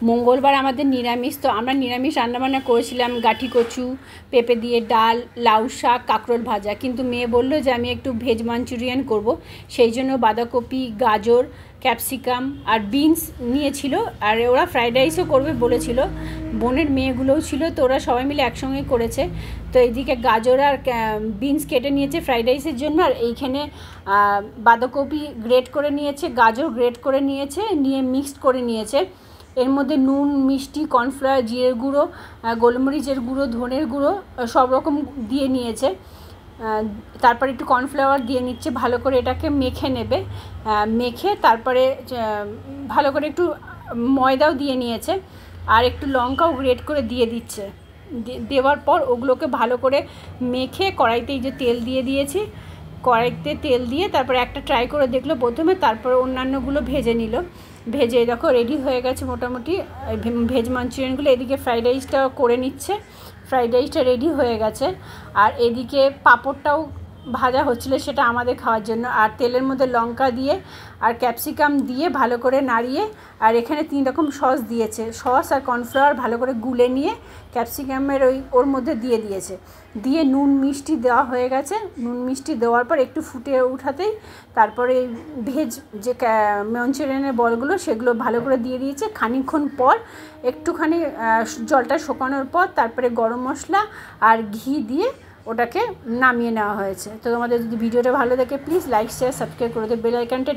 মঙ্গলবার আমাদের নিরামিষ, তো আমরা নিরামিষ রান্নাবান্না করেছিলাম গাঠি কচু, পেঁপে দিয়ে ডাল, লাউ শাক, কাঁকরোল ভাজা। কিন্তু মেয়ে বলল যে আমি একটু ভেজ মাঞ্চুরিয়ান করব, সেই জন্য বাঁধাকপি, গাজর, ক্যাপসিকাম আর বিনস নিয়েছিল। আর ওরা ফ্রাইড রাইসও করবে বলেছিল, বোনের মেয়েগুলোও ছিল, তো ওরা সবাই মিলে একসঙ্গে করেছে। তো এইদিকে গাজর আর বিনস কেটে নিয়েছে ফ্রাইড রাইসের জন্য, আর এইখানে বাঁধাকপি গ্রেট করে নিয়েছে, গাজর গ্রেট করে নিয়েছে, নিয়ে মিক্সড করে নিয়েছে। এর মধ্যে নুন, মিষ্টি, কর্নফ্লাওয়ার, জিরের গুঁড়ো, গোলমরিচের গুঁড়ো, ধনের গুঁড়ো সব রকম দিয়ে নিয়েছে। তারপরে একটু কর্নফ্লাওয়ার দিয়ে নিচ্ছে, ভালো করে এটাকে মেখে নেবে। মেখে তারপরে ভালো করে একটু ময়দাও দিয়ে নিয়েছে, আর একটু লঙ্কাও গ্রেট করে দিয়ে দিচ্ছে। দেওয়ার পর ওগুলোকে ভালো করে মেখে কড়াইতে এই যে তেল দিয়ে দিয়েছি, কড়াইতে তেল দিয়ে তারপরে একটা ট্রাই করে দেখলো প্রথমে, তারপরে অন্যান্যগুলো ভেজে নিল। ভেজে দেখো রেডি হয়ে গেছে মোটামুটি ভেজ মাঞ্চুরিয়ানগুলো। এদিকে ফ্রাইড রাইসটা করে নিচ্ছে, ফ্রাইড রাইসটা রেডি হয়ে গেছে। আর এদিকে পাঁপড়টাও ভাজা হচ্ছিলো, সেটা আমাদের খাওয়ার জন্য। আর তেলের মধ্যে লঙ্কা দিয়ে আর ক্যাপসিকাম দিয়ে ভালো করে নাড়িয়ে, আর এখানে 3 রকম সস দিয়েছে, সস আর কর্নফ্লাওয়ার ভালো করে গুলে নিয়ে ক্যাপসিকামের ওর মধ্যে দিয়ে দিয়েছে। দিয়ে নুন মিষ্টি দেওয়া হয়ে গেছে। নুন মিষ্টি দেওয়ার পর একটু ফুটে উঠাতেই তারপরে ভেজ যে মাঞ্চুরিয়ানের বলগুলো সেগুলো ভালো করে দিয়ে দিয়েছে। খানিকক্ষণ পর একটুখানি জলটা শুকানোর পর তারপরে গরম মশলা আর ঘি দিয়ে ওটাকে নামিয়ে নেওয়া হয়েছে। তো তোমাদের যদি ভিডিওটা ভালো লাগে প্লিজ লাইক, শেয়ার, সাবস্ক্রাইব করে দেবে, বেল আইকনটা